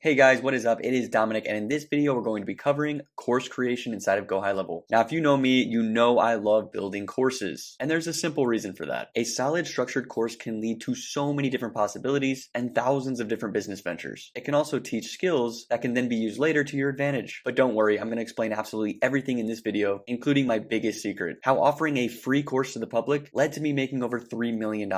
Hey guys, what is up? It is Dominic, and in this video, we're going to be covering course creation inside of GoHighLevel. Now, if you know me, you know I love building courses, and there's a simple reason for that. A solid structured course can lead to so many different possibilities and thousands of different business ventures. It can also teach skills that can then be used later to your advantage. But don't worry, I'm going to explain absolutely everything in this video, including my biggest secret, how offering a free course to the public led to me making over $3 million.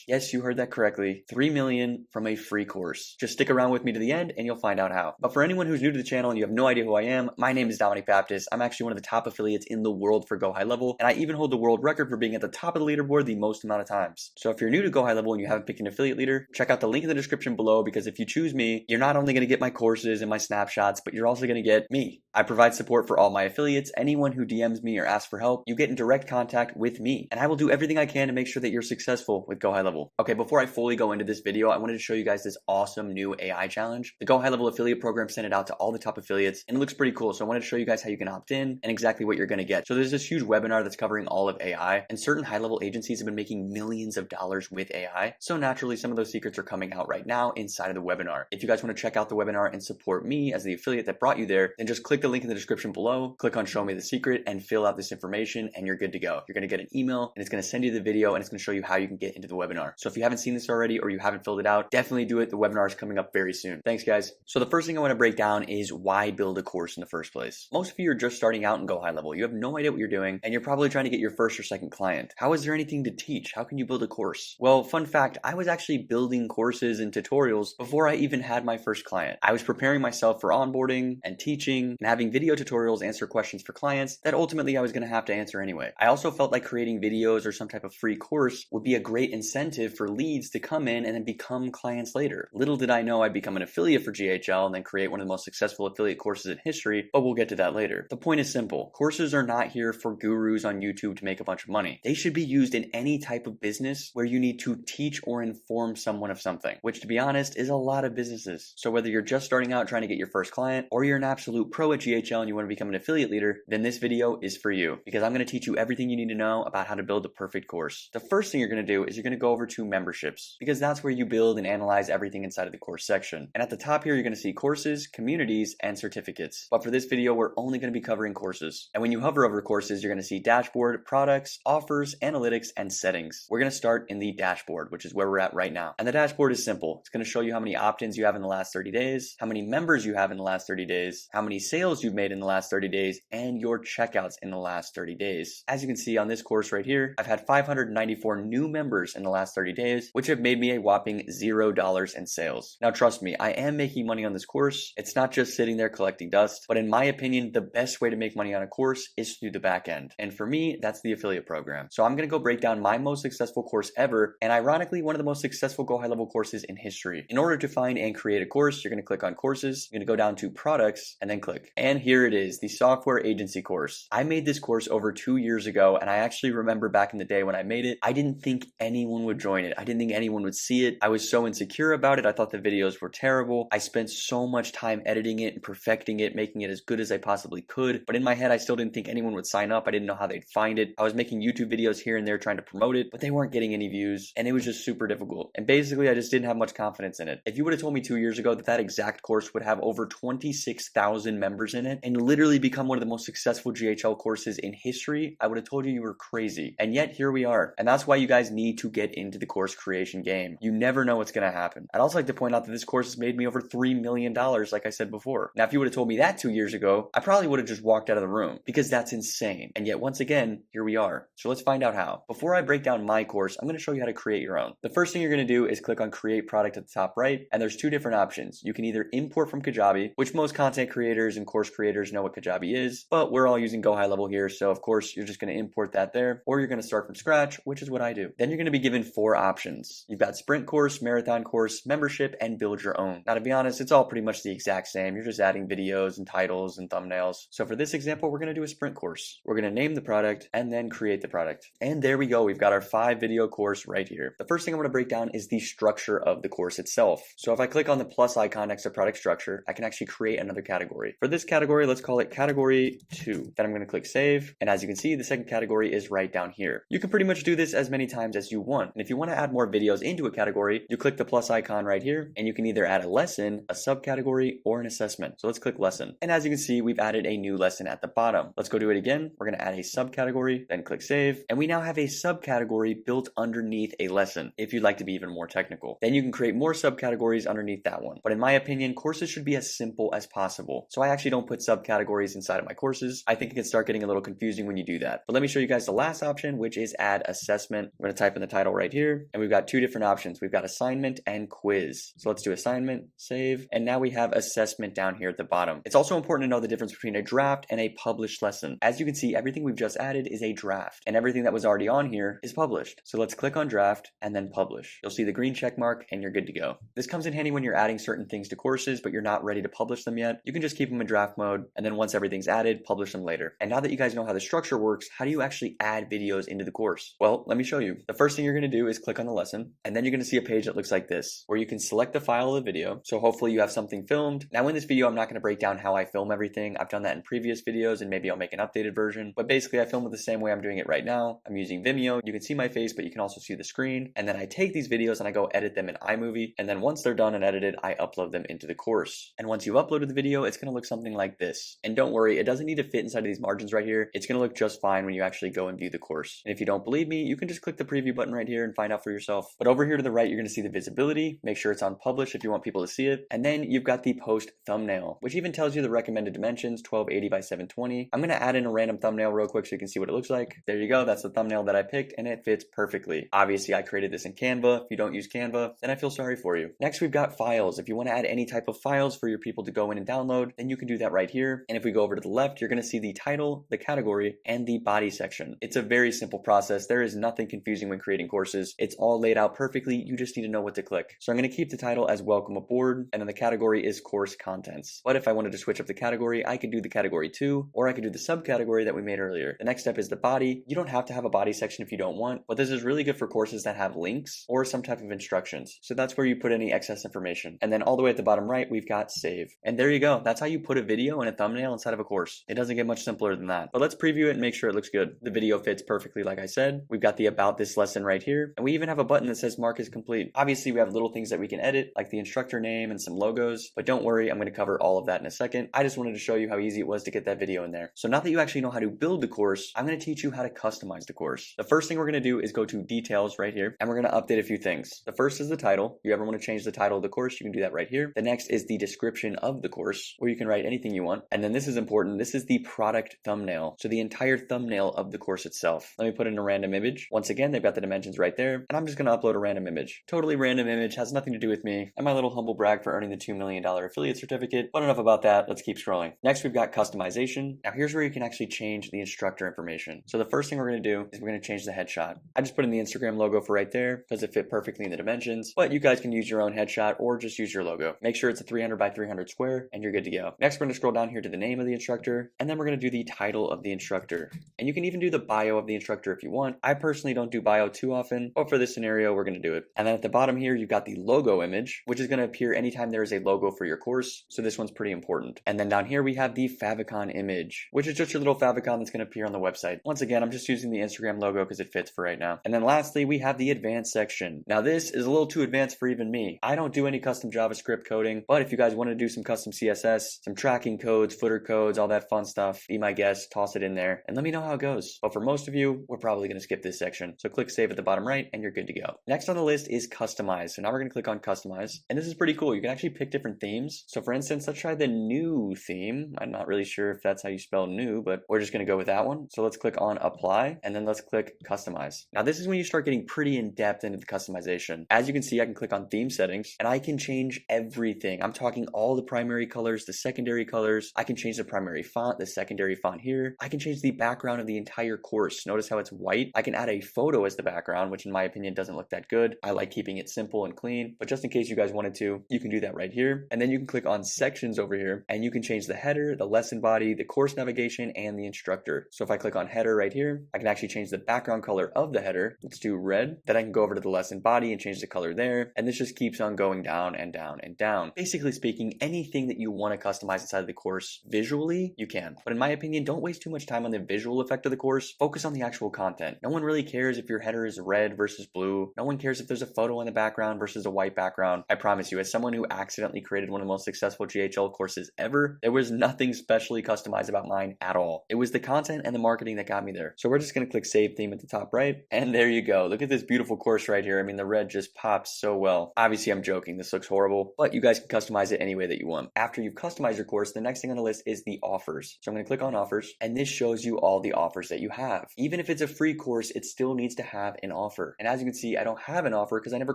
Yes, you heard that correctly, $3 million from a free course. Just stick around with me to the end, and you'll find out how. But for anyone who's new to the channel and you have no idea who I am, my name is Dominic Baptist. I'm actually one of the top affiliates in the world for GoHighLevel, and I even hold the world record for being at the top of the leaderboard the most amount of times. So if you're new to GoHighLevel and you haven't picked an affiliate leader, check out the link in the description below, because if you choose me, you're not only going to get my courses and my snapshots, but you're also going to get me. I provide support for all my affiliates. Anyone who DMs me or asks for help, you get in direct contact with me, and I will do everything I can to make sure that you're successful with GoHighLevel. Okay, before I fully go into this video, I wanted to show you guys this awesome new AI challenge. The GoHighLevel affiliate program sent it out to all the top affiliates, and it looks pretty cool. So I wanted to show you guys how you can opt in and exactly what you're going to get. So there's this huge webinar that's covering all of AI, and certain high-level agencies have been making millions of dollars with AI. So naturally, some of those secrets are coming out right now inside of the webinar. If you guys want to check out the webinar and support me as the affiliate that brought you there, then just click the link in the description below, click on show me the secret, and fill out this information, and you're good to go. You're going to get an email, and it's going to send you the video, and it's going to show you how you can get into the webinar. So if you haven't seen this already or you haven't filled it out, definitely do it. The webinar is coming up very soon. Thanks, guys. So the first thing I want to break down is why build a course in the first place. Most of you are just starting out and GoHighLevel. You have no idea what you're doing, and you're probably trying to get your first or second client. How is there anything to teach? How can you build a course? Well, fun fact, I was actually building courses and tutorials before I even had my first client. I was preparing myself for onboarding and teaching and having video tutorials answer questions for clients that ultimately I was going to have to answer anyway. I also felt like creating videos or some type of free course would be a great incentive for leads to come in and then become clients later. Little did I know I'd become an affiliate for GHL and then create one of the most successful affiliate courses in history, but we'll get to that later. The point is simple. Courses are not here for gurus on YouTube to make a bunch of money. They should be used in any type of business where you need to teach or inform someone of something, which to be honest is a lot of businesses. So whether you're just starting out trying to get your first client or you're an absolute pro at GHL and you want to become an affiliate leader, then this video is for you, because I'm going to teach you everything you need to know about how to build the perfect course. The first thing you're going to do is you're going to go over to memberships, because that's where you build and analyze everything inside of the course section. And at the top here, you're going to see courses, communities, and certificates. But for this video, we're only going to be covering courses. And when you hover over courses, you're going to see dashboard, products, offers, analytics, and settings. We're going to start in the dashboard, which is where we're at right now. And the dashboard is simple. It's going to show you how many opt-ins you have in the last 30 days, how many members you have in the last 30 days, how many sales you've made in the last 30 days, and your checkouts in the last 30 days. As you can see on this course right here, I've had 594 new members in the last 30 days, which have made me a whopping $0 in sales. Now, trust me, I am making money on this course. It's not just sitting there collecting dust, but in my opinion, the best way to make money on a course is through the back end. And for me, that's the affiliate program. So I'm going to go break down my most successful course ever, and ironically, one of the most successful GoHighLevel courses in history. In order to find and create a course, you're going to click on courses, you're going to go down to products, and then click. And here it is, the software agency course. I made this course over 2 years ago, and I actually remember back in the day when I made it, I didn't think anyone would join it. I didn't think anyone would see it. I was so insecure about it. I thought the videos were terrible. I spent so much time editing it and perfecting it, making it as good as I possibly could. But in my head, I still didn't think anyone would sign up. I didn't know how they'd find it. I was making YouTube videos here and there trying to promote it, but they weren't getting any views, and it was just super difficult. And basically, I just didn't have much confidence in it. If you would have told me 2 years ago that that exact course would have over 26,000 members in it and literally become one of the most successful GHL courses in history, I would have told you you were crazy. And yet here we are. And that's why you guys need to get into the course creation game. You never know what's going to happen. I'd also like to point out that this course has made me over $3 million, like I said before. Now, if you would have told me that 2 years ago, I probably would have just walked out of the room, because that's insane. And yet once again, here we are. So let's find out how. Before I break down my course, I'm going to show you how to create your own. The first thing you're going to do is click on create product at the top right, and there's two different options. You can either import from Kajabi, which most content creators and course creators know what Kajabi is, but we're all using GoHighLevel here, so of course you're just going to import that there, or you're going to start from scratch, which is what I do. Then you're going to be given 4 options. You've got sprint course, marathon course, membership, and build your own. Now, to be honest, it's all pretty much the exact same. You're just adding videos and titles and thumbnails. So for this example, we're going to do a sprint course. We're going to name the product and then create the product. And there we go. We've got our 5 video course right here. The first thing I'm going to break down is the structure of the course itself. So if I click on the plus icon next to product structure, I can actually create another category. For this category, let's call it category 2. Then I'm going to click save. And as you can see, the second category is right down here. You can pretty much do this as many times as you want. And if you want to add more videos into a category, you click the plus icon right here, and you can either add a lesson lesson, a subcategory, or an assessment. So let's click lesson. And as you can see, we've added a new lesson at the bottom. Let's go do it again. We're going to add a subcategory, then click save. And we now have a subcategory built underneath a lesson. If you'd like to be even more technical, then you can create more subcategories underneath that one. But in my opinion, courses should be as simple as possible. So I actually don't put subcategories inside of my courses. I think it can start getting a little confusing when you do that. But let me show you guys the last option, which is add assessment. I'm going to type in the title right here, and we've got two different options. We've got assignment and quiz. So let's do assignment, save, and now we have assessment down here at the bottom. It's also important to know the difference between a draft and a published lesson. As you can see, everything we've just added is a draft, and everything that was already on here is published. So let's click on draft and then publish. You'll see the green check mark and you're good to go. This comes in handy when you're adding certain things to courses, but you're not ready to publish them yet. You can just keep them in draft mode, and then once everything's added, publish them later. And now that you guys know how the structure works, how do you actually add videos into the course? Well, let me show you. The first thing you're going to do is click on the lesson, and then you're going to see a page that looks like this, where you can select the file of the video. So hopefully you have something filmed. Now in this video, I'm not going to break down how I film everything. I've done that in previous videos, and maybe I'll make an updated version. But basically, I film it the same way I'm doing it right now. I'm using Vimeo. You can see my face, but you can also see the screen. And then I take these videos and I go edit them in iMovie. And then once they're done and edited, I upload them into the course. And once you've uploaded the video, it's going to look something like this. And don't worry, it doesn't need to fit inside of these margins right here. It's going to look just fine when you actually go and view the course. And if you don't believe me, you can just click the preview button right here and find out for yourself. But over here to the right, you're going to see the visibility. Make sure it's on publish if you want people to see it. And then you've got the post thumbnail, which even tells you the recommended dimensions, 1280 by 720. I'm going to add in a random thumbnail real quick so you can see what it looks like. There you go. That's the thumbnail that I picked, and it fits perfectly. Obviously, I created this in Canva. If you don't use Canva, then I feel sorry for you. Next, we've got files. If you want to add any type of files for your people to go in and download, then you can do that right here. And if we go over to the left, you're going to see the title, the category, and the body section. It's a very simple process. There is nothing confusing when creating courses. It's all laid out perfectly. You just need to know what to click. So I'm going to keep the title as welcome aboard, and then the category is course contents. But if I wanted to switch up the category, I could do the category 2, or I could do the subcategory that we made earlier. The next step is the body. You don't have to have a body section if you don't want, but this is really good for courses that have links or some type of instructions. So that's where you put any excess information. And then all the way at the bottom right, we've got save. And there you go. That's how you put a video and a thumbnail inside of a course. It doesn't get much simpler than that. But let's preview it and make sure it looks good. The video fits perfectly like I said. We've got the about this lesson right here. And we even have a button that says mark is complete. Obviously, we have little things that we can edit, like the instructor name and some logos. But don't worry, I'm going to cover all of that in a second. I just wanted to show you how easy it was to get that video in there. So now that you actually know how to build the course, I'm going to teach you how to customize the course. The first thing we're going to do is go to details right here, and we're going to update a few things. The first is the title. If you ever want to change the title of the course, you can do that right here. The next is the description of the course, where you can write anything you want. And then this is important. This is the product thumbnail. So the entire thumbnail of the course itself. Let me put in a random image. Once again, they've got the dimensions right there, and I'm just going to upload a random image. Totally random image, has nothing to do with me and my little humble brag for earning the $2 million affiliate certificate. But enough about that. Let's keep scrolling. Next, we've got customization. Now here's where you can actually change the instructor information. So the first thing we're going to do is we're going to change the headshot. I just put in the Instagram logo for right there because it fit perfectly in the dimensions, but you guys can use your own headshot or just use your logo. Make sure it's a 300 by 300 square and you're good to go. Next, we're going to scroll down here to the name of the instructor, and then we're going to do the title of the instructor. And you can even do the bio of the instructor if you want. I personally don't do bio too often, but for this scenario, we're going to do it. And then at the bottom here, you've got the logo image, which is going to appear anytime there is a logo for your course. So this one's pretty important. And then down here, we have the favicon image, which is just your little favicon that's going to appear on the website. Once again, I'm just using the Instagram logo because it fits for right now. And then lastly, we have the advanced section. Now this is a little too advanced for even me. I don't do any custom JavaScript coding, but if you guys want to do some custom CSS, some tracking codes, footer codes, all that fun stuff, be my guest, toss it in there and let me know how it goes. But for most of you, we're probably going to skip this section. So click save at the bottom right and you're good to go. Next on the list is customize. So now we're going to click on customize, and this is pretty cool. You can actually pick different themes. So for instance, let's try the new theme. I'm not really sure if that's how you spell new, but we're just going to go with that one. So let's click on apply and then let's click customize. Now this is when you start getting pretty in depth into the customization. As you can see, I can click on theme settings and I can change everything. I'm talking all the primary colors, the secondary colors. I can change the primary font, the secondary font here. I can change the background of the entire course. Notice how it's white. I can add a photo as the background, which in my opinion doesn't look that good. I like keeping it simple and clean, but just in case you guys wanted to, you can do that right here. And then you can click on sections over here and you can change the header, the lesson body, the course navigation, and the instructor. So if I click on header right here, I can actually change the background color of the header. Let's do red. Then I can go over to the lesson body and change the color there. And this just keeps on going down and down and down. Basically speaking, anything that you want to customize inside of the course visually, you can. But in my opinion, don't waste too much time on the visual effect of the course. Focus on the actual content. No one really cares if your header is red versus blue. No one cares if there's a photo in the background versus a white background. I promise you, as someone who accidentally created one of the most successful GHL courses ever, there was nothing specially customized about mine at all. It was the content and the marketing that got me there. So we're just going to click Save Theme at the top right, and there you go. Look at this beautiful course right here. I mean, the red just pops so well. Obviously, I'm joking. This looks horrible, but you guys can customize it any way that you want. After you've customized your course, the next thing on the list is the offers. So I'm going to click on offers, and this shows you all the offers that you have. Even if it's a free course, it still needs to have an offer. And as you can see, I don't have an offer because I never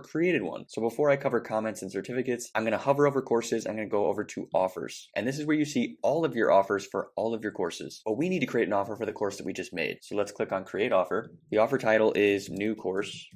created one. So before I cover comments and certificates, I'm going to hover over courses. I'm going to go over to offers. And this is where you see all of your offers for all of your courses. But we need to create an offer for the course that we just made. So let's click on create offer. The offer title is new course.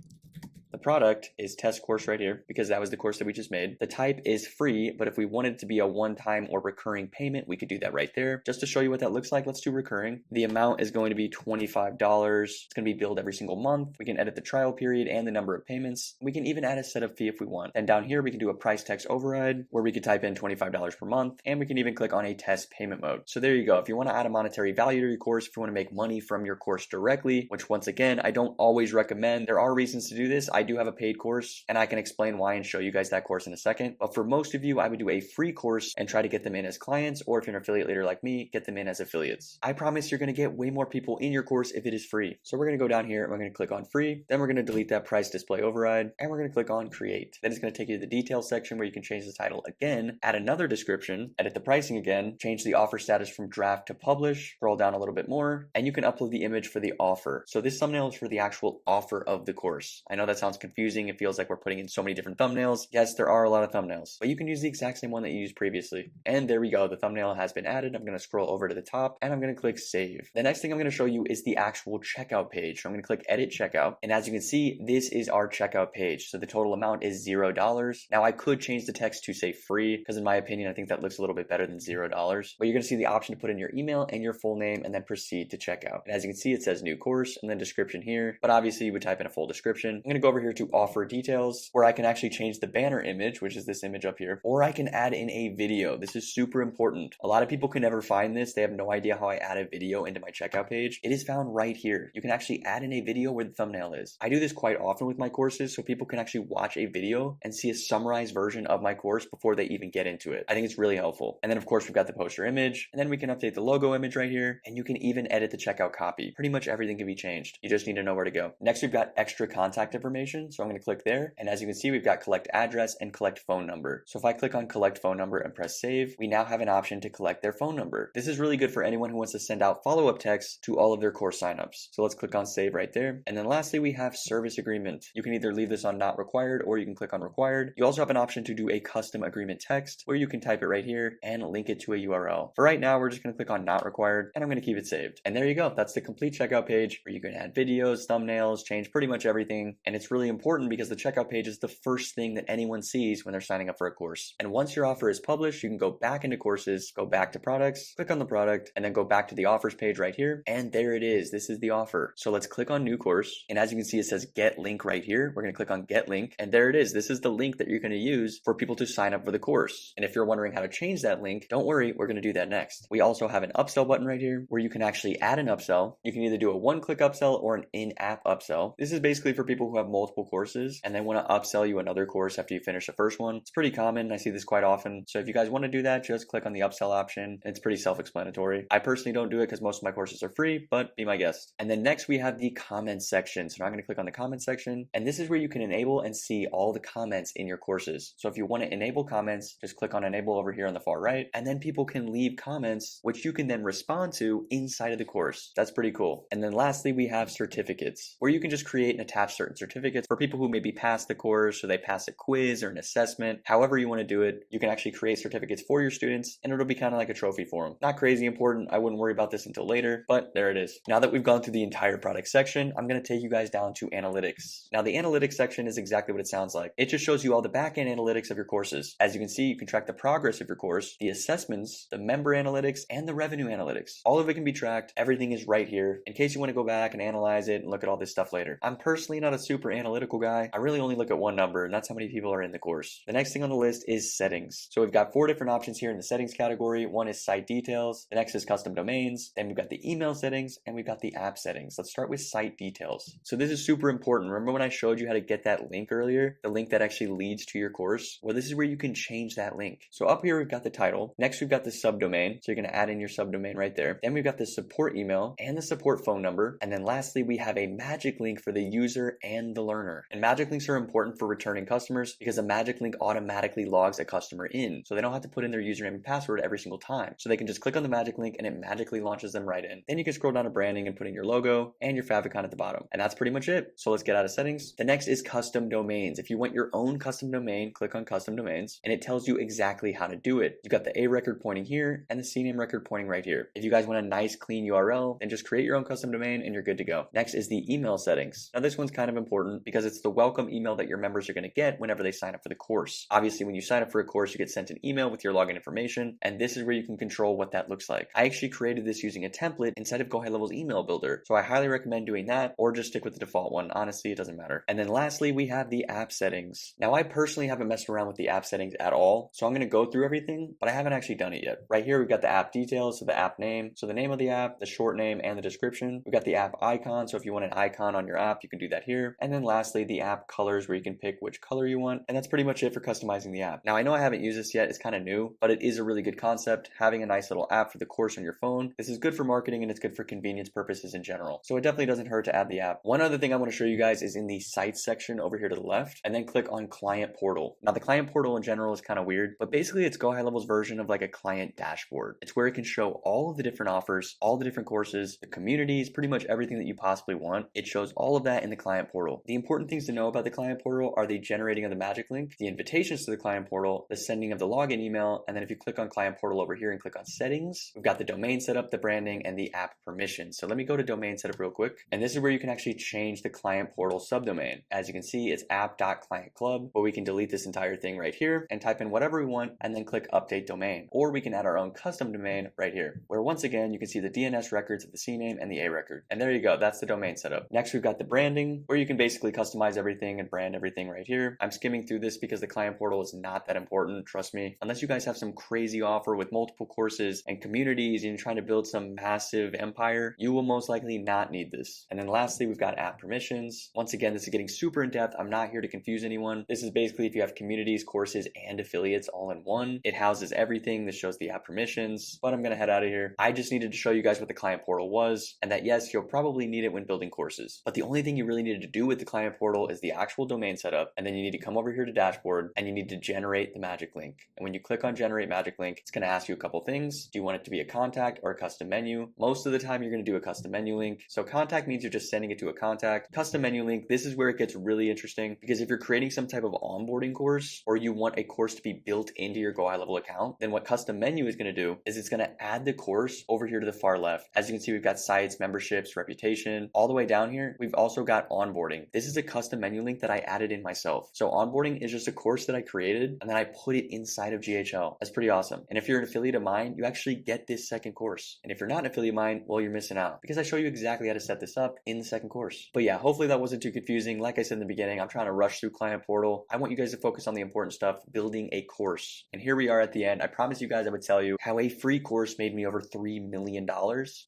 The product is test course right here because that was the course that we just made. The type is free, but if we wanted it to be a one-time or recurring payment, we could do that right there. Just to show you what that looks like, let's do recurring. The amount is going to be $25. It's going to be billed every single month. We can edit the trial period and the number of payments. We can even add a setup fee if we want. And down here, we can do a price text override where we could type in $25 per month, and we can even click on a test payment mode. So there you go. If you want to add a monetary value to your course, if you want to make money from your course directly, which once again, I don't always recommend. There are reasons to do this. I do have a paid course, and I can explain why and show you guys that course in a second. But for most of you, I would do a free course and try to get them in as clients, or if you're an affiliate leader like me, get them in as affiliates. I promise you're going to get way more people in your course if it is free. So we're going to go down here and we're going to click on free. Then we're going to delete that price display override, and we're going to click on create. Then it's going to take you to the details section where you can change the title again, add another description, edit the pricing again, change the offer status from draft to publish, scroll down a little bit more, and you can upload the image for the offer. So this thumbnail is for the actual offer of the course. I know that sounds confusing. It feels like we're putting in so many different thumbnails. Yes, there are a lot of thumbnails, but you can use the exact same one that you used previously. And there we go. The thumbnail has been added. I'm going to scroll over to the top and I'm going to click save. The next thing I'm going to show you is the actual checkout page. So I'm going to click edit checkout. And as you can see, this is our checkout page. So the total amount is $0. Now I could change the text to say free because in my opinion, I think that looks a little bit better than $0. But you're going to see the option to put in your email and your full name and then proceed to checkout. And as you can see, it says new course and then description here. But obviously you would type in a full description. I'm going to go over here to offer details where I can actually change the banner image, which is this image up here, or I can add in a video. This is super important. A lot of people can never find this. They have no idea how I add a video into my checkout page. It is found right here. You can actually add in a video where the thumbnail is. I do this quite often with my courses so people can actually watch a video and see a summarized version of my course before they even get into it. I think it's really helpful. And then of course we've got the poster image, and then we can update the logo image right here, and you can even edit the checkout copy. Pretty much everything can be changed. You just need to know where to go. Next, we've got extra contact information. So I'm going to click there. And as you can see, we've got collect address and collect phone number. So if I click on collect phone number and press save, we now have an option to collect their phone number. This is really good for anyone who wants to send out follow-up texts to all of their course signups. So let's click on save right there. And then lastly, we have service agreement. You can either leave this on not required or you can click on required. You also have an option to do a custom agreement text where you can type it right here and link it to a URL. For right now, we're just going to click on not required and I'm going to keep it saved. And there you go. That's the complete checkout page where you can add videos, thumbnails, change pretty much everything. And it's really important because the checkout page is the first thing that anyone sees when they're signing up for a course. And once your offer is published, you can go back into courses, go back to products, click on the product, and then go back to the offers page right here. And there it is. This is the offer. So let's click on new course. And as you can see, it says get link right here. We're going to click on get link. And there it is. This is the link that you're going to use for people to sign up for the course. And if you're wondering how to change that link, don't worry, we're going to do that next. We also have an upsell button right here where you can actually add an upsell. You can either do a one-click upsell or an in-app upsell. This is basically for people who have multiple courses and they want to upsell you another course after you finish the first one. It's pretty common. I see this quite often. So if you guys want to do that, just click on the upsell option. It's pretty self-explanatory. I personally don't do it because most of my courses are free, but be my guest. And then next we have the comments section. So now I'm going to click on the comments section. And this is where you can enable and see all the comments in your courses. So if you want to enable comments, just click on enable over here on the far right. And then people can leave comments, which you can then respond to inside of the course. That's pretty cool. And then lastly, we have certificates where you can just create and attach certain certificates for people who maybe pass the course or they pass a quiz or an assessment. However you want to do it, you can actually create certificates for your students and it'll be kind of like a trophy for them. Not crazy important. I wouldn't worry about this until later, but there it is. Now that we've gone through the entire product section, I'm going to take you guys down to analytics. Now the analytics section is exactly what it sounds like. It just shows you all the back-end analytics of your courses. As you can see, you can track the progress of your course, the assessments, the member analytics, and the revenue analytics. All of it can be tracked. Everything is right here in case you want to go back and analyze it and look at all this stuff later. I'm personally not a super analyst analytical guy, I really only look at one number, and that's how many people are in the course. The next thing on the list is settings. So we've got 4 different options here in the settings category. One is site details, the next is custom domains, then we've got the email settings, and we've got the app settings. Let's start with site details. So this is super important. Remember when I showed you how to get that link earlier? The link that actually leads to your course? Well, this is where you can change that link. So up here, we've got the title. Next, we've got the subdomain. So you're going to add in your subdomain right there. Then we've got the support email and the support phone number. And then lastly, we have a magic link for the user and the learner. And magic links are important for returning customers because a magic link automatically logs a customer in. So they don't have to put in their username and password every single time. So they can just click on the magic link and it magically launches them right in. Then you can scroll down to branding and put in your logo and your favicon at the bottom. And that's pretty much it. So let's get out of settings. The next is custom domains. If you want your own custom domain, click on custom domains and it tells you exactly how to do it. You've got the A record pointing here and the CNAME record pointing right here. If you guys want a nice clean URL, then just create your own custom domain and you're good to go. Next is the email settings. Now this one's kind of important because it's the welcome email that your members are going to get whenever they sign up for the course. Obviously, when you sign up for a course, you get sent an email with your login information, and this is where you can control what that looks like. I actually created this using a template inside of GoHighLevel's email builder, so I highly recommend doing that or just stick with the default one. Honestly, it doesn't matter. And then lastly, we have the app settings. Now, I personally haven't messed around with the app settings at all, so I'm going to go through everything, but I haven't actually done it yet. Right here, we've got the app details, so the app name, so the name of the app, the short name, and the description. We've got the app icon, so if you want an icon on your app, you can do that here. And then lastly, the app colors, where you can pick which color you want. And that's pretty much it for customizing the app. Now, I know I haven't used this yet. It's kind of new, but it is a really good concept. Having a nice little app for the course on your phone. This is good for marketing and it's good for convenience purposes in general. So it definitely doesn't hurt to add the app. One other thing I want to show you guys is in the sites section over here to the left, and then click on client portal. Now, the client portal in general is kind of weird, but basically it's GoHighLevel's version of like a client dashboard. It's where it can show all of the different offers, all the different courses, the communities, pretty much everything that you possibly want. It shows all of that in the client portal. The important things to know about the client portal are the generating of the magic link, the invitations to the client portal, the sending of the login email, and then if you click on client portal over here and click on settings, we've got the domain setup, the branding, and the app permissions. So let me go to domain setup real quick. And this is where you can actually change the client portal subdomain. As you can see, it's app.clientclub, but we can delete this entire thing right here and type in whatever we want and then click update domain. Or we can add our own custom domain right here, where once again, you can see the DNS records of the CNAME and the A record. And there you go, that's the domain setup. Next, we've got the branding, where you can basically customize everything and brand everything right here. I'm skimming through this because the client portal is not that important, trust me. Unless you guys have some crazy offer with multiple courses and communities and you're trying to build some massive empire, you will most likely not need this. And then lastly, we've got app permissions. Once again, this is getting super in depth. I'm not here to confuse anyone. This is basically if you have communities, courses, and affiliates all in one. It houses everything. This shows the app permissions, but I'm going to head out of here. I just needed to show you guys what the client portal was, and that yes, you'll probably need it when building courses. But the only thing you really needed to do with the client portal is the actual domain setup, and then you need to come over here to dashboard and you need to generate the magic link. And when you click on generate magic link, it's going to ask you a couple things. Do you want it to be a contact or a custom menu? Most of the time you're going to do a custom menu link. So contact means you're just sending it to a contact. Custom menu link, this is where it gets really interesting because if you're creating some type of onboarding course or you want a course to be built into your GoHighLevel account, then what custom menu is going to do is it's going to add the course over here to the far left. As you can see, we've got sites, memberships, reputation. All the way down here, we've also got onboarding. This is a custom menu link that I added in myself. So onboarding is just a course that I created and then I put it inside of GHL. That's pretty awesome. And if you're an affiliate of mine, you actually get this second course. And if you're not an affiliate of mine, well, you're missing out because I show you exactly how to set this up in the second course. But yeah, hopefully that wasn't too confusing. Like I said in the beginning, I'm trying to rush through client portal. I want you guys to focus on the important stuff, building a course. And here we are at the end. I promised you guys I would tell you how a free course made me over $3 million.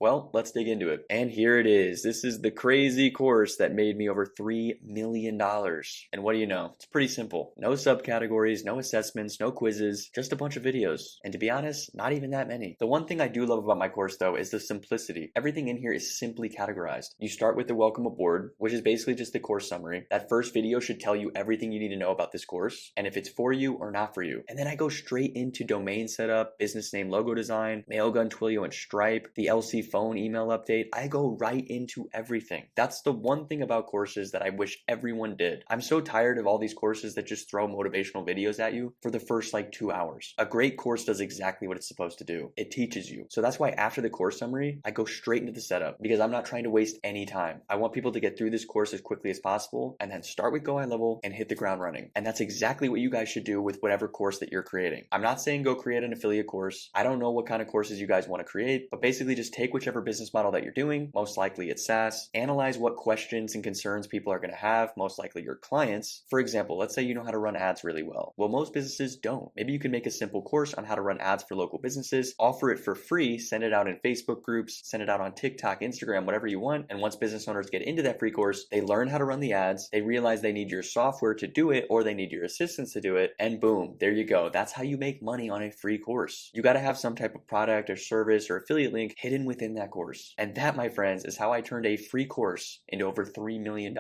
Well, let's dig into it. And here it is. This is the crazy course that made me over $3 million. And what do you know? It's pretty simple. No subcategories, no assessments, no quizzes, just a bunch of videos. And to be honest, not even that many. The one thing I do love about my course though is the simplicity. Everything in here is simply categorized. You start with the welcome aboard, which is basically just the course summary. That first video should tell you everything you need to know about this course and if it's for you or not for you. And then I go straight into domain setup, business name logo design, Mailgun, Twilio, and Stripe, the LC phone email update. I go right into everything. That's the one thing about courses that I wish everyone did. I'm so tired of all these courses that just throw motivational videos at you for the first like 2 hours. A great course does exactly what it's supposed to do. It teaches you. So that's why after the course summary, I go straight into the setup because I'm not trying to waste any time. I want people to get through this course as quickly as possible and then start with GoHighLevel and hit the ground running. And that's exactly what you guys should do with whatever course that you're creating. I'm not saying go create an affiliate course. I don't know what kind of courses you guys want to create, but basically just take whichever business model that you're doing. Most likely it's SaaS. Analyze what questions and concerns people are going to have, most likely your clients. For example, let's say you know how to run ads really well. Well, most businesses don't. Maybe you can make a simple course on how to run ads for local businesses, offer it for free, send it out in Facebook groups, send it out on TikTok, Instagram, whatever you want. And once business owners get into that free course, they learn how to run the ads, they realize they need your software to do it, or they need your assistance to do it, and boom, there you go. That's how you make money on a free course. You got to have some type of product or service or affiliate link hidden within that course. And that, my friends, is how I turned a free course into over $3 million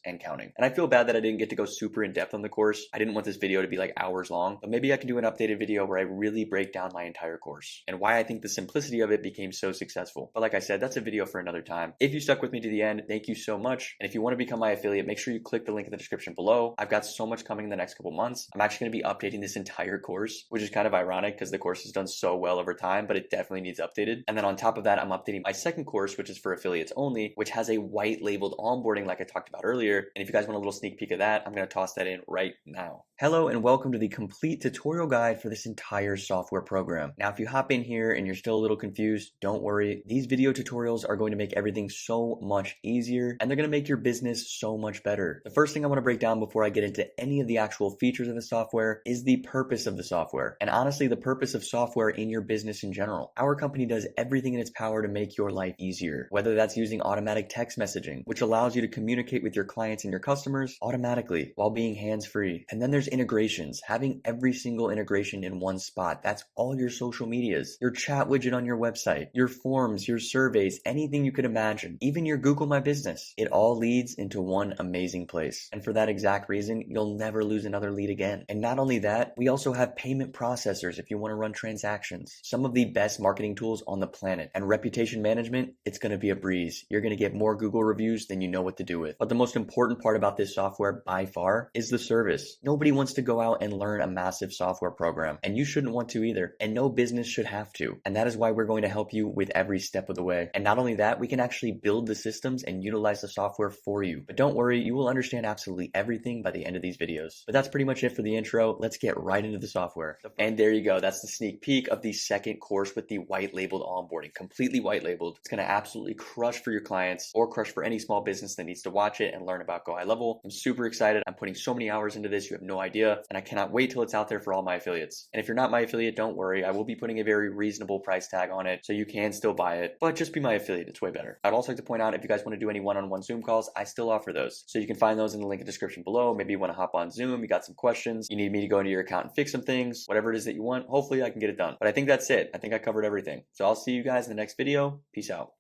and counting. And I feel bad that I didn't get to go super in depth on the course. I didn't want this video to be like hours long, but maybe I can do an updated video where I really break down my entire course and why I think the simplicity of it became so successful. But like I said, that's a video for another time. If you stuck with me to the end, thank you so much. And if you want to become my affiliate, make sure you click the link in the description below. I've got so much coming in the next couple months. I'm actually going to be updating this entire course, which is kind of ironic because the course has done so well over time, but it definitely needs updated. And then on top of that, I'm updating my second course, which is for affiliates only, which has a white labeled onboarding like I talked about earlier. And if you guys want a little sneak peek of that, I'm going to toss that in right now. Hello and welcome to the complete tutorial guide for this entire software program. Now, if you hop in here and you're still a little confused, don't worry. These video tutorials are going to make everything so much easier and they're going to make your business so much better. The first thing I want to break down before I get into any of the actual features of the software is the purpose of the software. And honestly, the purpose of software in your business in general. Our company does everything in its power to make your life easier, whether that's using automatic text messaging, which allows you to communicate with your clients and your customers automatically while being hands-free. And then there's integrations, having every single integration in one spot. That's all your social medias, your chat widget on your website, your forms, your surveys, anything you could imagine, even your Google My Business. It all leads into one amazing place. And for that exact reason, you'll never lose another lead again. And not only that, we also have payment processors if you want to run transactions. Some of the best marketing tools on the planet. And reputation management, it's going to be a breeze. You're going to get more Google reviews than you know what to do with. But the most important part about this software by far is the service. Nobody wants to go out and learn a massive software program, and you shouldn't want to either, and no business should have to. And that is why we're going to help you with every step of the way. And not only that, we can actually build the systems and utilize the software for you. But don't worry, you will understand absolutely everything by the end of these videos. But that's pretty much it for the intro. Let's get right into the software. And there you go. That's the sneak peek of the second course with the white labeled onboarding, completely white labeled. It's going to absolutely crush for your clients or crush for any small business that needs to watch it and learn about GoHighLevel. I'm super excited. I'm putting so many hours into this. You have no idea. And I cannot wait till it's out there for all my affiliates. And if you're not my affiliate, don't worry. I will be putting a very reasonable price tag on it so you can still buy it, but just be my affiliate. It's way better. I'd also like to point out, if you guys want to do any one-on-one Zoom calls, I still offer those. So you can find those in the link in the description below. Maybe you want to hop on Zoom, you got some questions, you need me to go into your account and fix some things, whatever it is that you want. Hopefully I can get it done. But I think that's it. I think I covered everything. So I'll see you guys in the next video. Peace out.